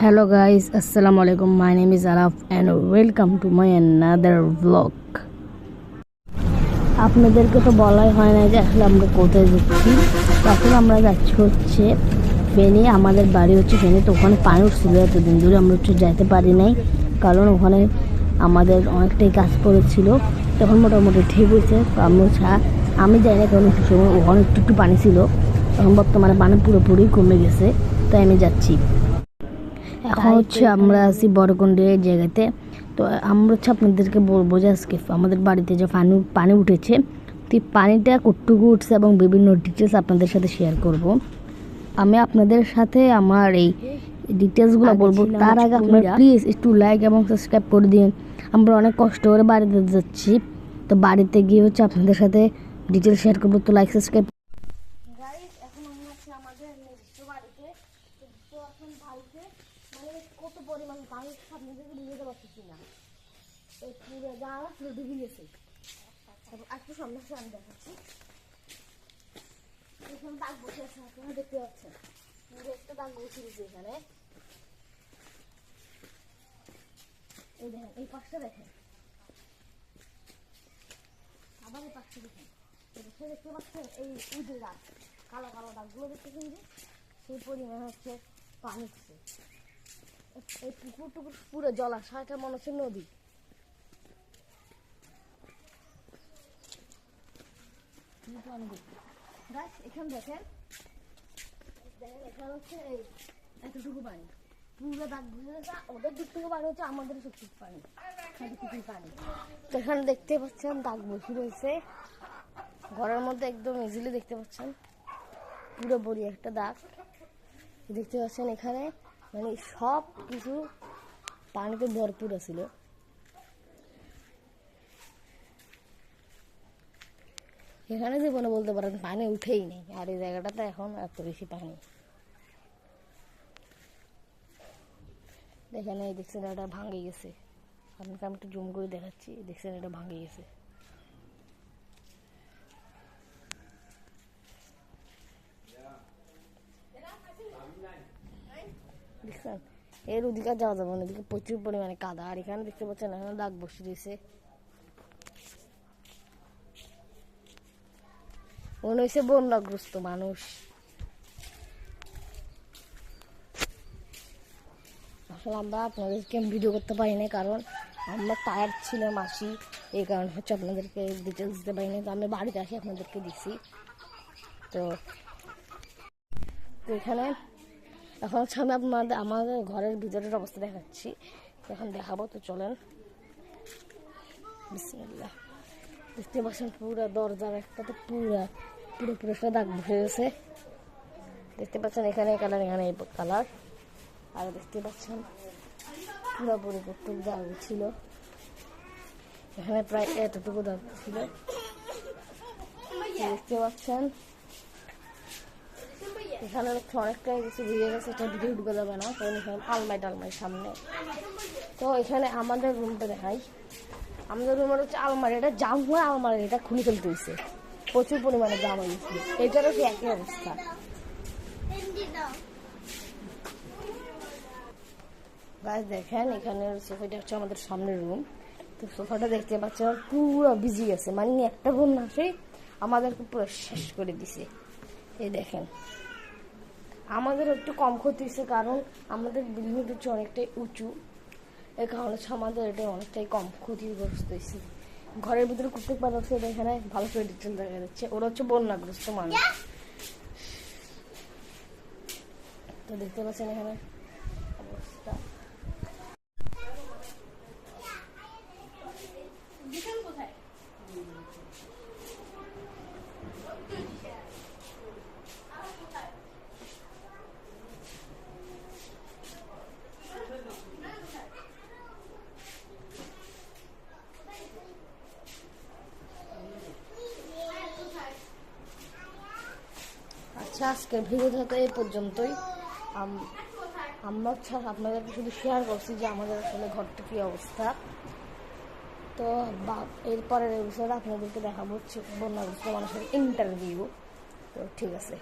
Hello guys, assalamu alaikum. My name is Araf and welcome to my another vlog. আপনাদেরকে তো বলাই হয় না যে আসলে আমরা কোথায় যাচ্ছি। তখন আমরা যাচ্ছি হচ্ছে ফেনী। আমাদের বাড়ি হচ্ছে ফেনী। তো ওখানে পানি উঠছিল এতদিন ধরে আমরা যাইতে পারি নাই, কারণ ওখানে আমাদের অনেকটাই কাজ পড়েছিল। তখন মোটামুটি ঠিক হয়েছে। আমি যাই না, কারণ একটু সময় ওখানে একটু পানি ছিল। এখন বর্তমানে পানি পুরোপুরি কমে গেছে, তাই আমি যাচ্ছি। এখন হচ্ছে আমরা আছি বড়গন্ডের জায়গাতে। তো আমরা হচ্ছে আপনাদেরকে বলবো যে আজকে আমাদের বাড়িতে যে পানি উঠেছে, তো পানিটা কতটুকু উঠছে এবং বিভিন্ন ডিটেলস আপনাদের সাথে শেয়ার করব। আমি আপনাদের সাথে আমার এই ডিটেলসগুলো বলবো। তার আগে আপনারা প্লিজ একটু লাইক এবং সাবস্ক্রাইব করে দিন। আমরা অনেক কষ্ট করে বাড়িতে যাচ্ছি, তো বাড়িতে গিয়ে হচ্ছে আপনাদের সাথে ডিটেলস শেয়ার করবো। তো লাইক সাবস্ক্রাইব। এখন আমরা আছি আমাদের নিজস্ব বাড়িতে। তো এখন বাড়িতে মানে কত পরিমাণ পানি সামনে থেকে বুঝতে পারতেছি না। এই পুরো জায়গা পুরো ডুবে গেছে। তারপর একটু সামনে আমি দেখাচ্ছি। এখানে দাগ বসে আছে, আপনারা দেখতে পাচ্ছেন। একটা দাগ বসে গেছে এখানে। এই দেখেন, এই পাশটা দেখেন, আবার এই পাশটা দেখেন। দেখতে পাচ্ছেন এই উঠে দাগ, কালো কালো দাগগুলো দেখতেছেন যে সেই পরিমাণ হচ্ছে পানি উঠছে। এই পুকুর টুকুর পুরো জলাশয়টা মনে হচ্ছে নদী। এখানে দেখেন, এখানে হচ্ছে এই এতটুকু পানি পুরো দাগ বুঝে গেছে। ওদের দিক থেকে পানি হচ্ছে, আমাদের সত্যি পানি পানি। তো এখানে দেখতে পাচ্ছেন দাগ বসে রয়েছে ঘরের মধ্যে, একদম ইজিলি দেখতে পাচ্ছেন পুরো বড়ি একটা দাগ দেখতে পাচ্ছেন এখানে। মানে সব কিছু পানিতে ভরপুর ছিল। এখানে জীবনে বলতে পারেন পানি উঠেই নেই, আর এই জায়গাটাতে এখন এত বেশি পানি। দেখেন, এই দেখছেন এটা ভাঙে গেছে। আপনাকে আমি একটু জুম করে দেখাচ্ছি। দেখছেন এটা ভাঙে গেছে। দেখছেন, এর ওদিকে যাওয়া যাবে না, এদিকে প্রচুর পরিমাণে কাদা। আর এখানে দেখতে পাচ্ছেন এখানে দাগ বসে দিয়েছে। মনে হয়েছে বন্যাগ্রস্ত মানুষ। আসলে আমরা আপনাদেরকে ভিডিও করতে পারি না, কারণ আমরা টায়ার্ড ছিলাম আসি, এই কারণে হচ্ছে আপনাদেরকে ডিটেলস দিতে পারি না। তো আমি বাড়িতে আসি আপনাদেরকে দিছি। তো এখানে এখন হচ্ছে আমি আমাদের ঘরের ভিতরের অবস্থা দেখাচ্ছি, এখন দেখাবো। তো চলেন। বিসমিল্লাহ। দেখতে পাচ্ছেন পুরো দরজার একটাতে পুরো একটা দাগ বসে গেছে। দেখতে পাচ্ছেন এখানে কালার, এখানে এই কালার। আর দেখতে পাচ্ছেন পুরোপুরি কতটুকু দাগ ছিল, এখানে প্রায় এতটুকু দাগ ছিল। দেখতে পাচ্ছেন এখানে অনেকটা কিছু ভিজে গেছে, এটা ভিডিও ঢুকে যাবে না, কারণ এখানে আলমারি সামনে। তো এখানে আমাদের রুমটা দেখাই। আমাদের রুমের হচ্ছে আলমারি, এটা জাম হয়ে আলমারি এটা খুলে ফেলতে হয়েছে, প্রচুর পরিমাণে জাম হয়েছে। এটারও কি একই অবস্থা। গাছ দেখেন, এখানে সোফাটা হচ্ছে আমাদের সামনের রুম। তো সোফাটা দেখতে পাচ্ছেন পুরো ভিজে গেছে, মানে একটা বন্যা আসে আমাদেরকে পুরো শেষ করে দিছে। এই দেখেন, আমাদের একটু কম ক্ষতি হয়েছে, কারণ আমাদের বিল্ডিং হচ্ছে অনেকটাই উঁচু। এই কারণে হচ্ছে আমাদের এটা অনেকটাই কম ক্ষতিগ্রস্ত হয়েছে। ঘরের ভিতরে কুটুক পাতা হচ্ছে, এখানে ভালো করে ডিটেল দেখা যাচ্ছে। ওরা হচ্ছে বন্যাগ্রস্ত মানুষ। তো দেখতে পাচ্ছেন এখানে অবস্থা। আচ্ছা, আজকের ভিডিওটা তো এই পর্যন্তই। আমরা আপনাদেরকে শুধু শেয়ার করছি যে আমাদের আসলে ঘরটা কী অবস্থা। তো এরপরের বিষয়ে আপনাদেরকে দেখাবো হচ্ছে বন্যাগ্রস্ত মানুষের ইন্টারভিউ। তো ঠিক আছে।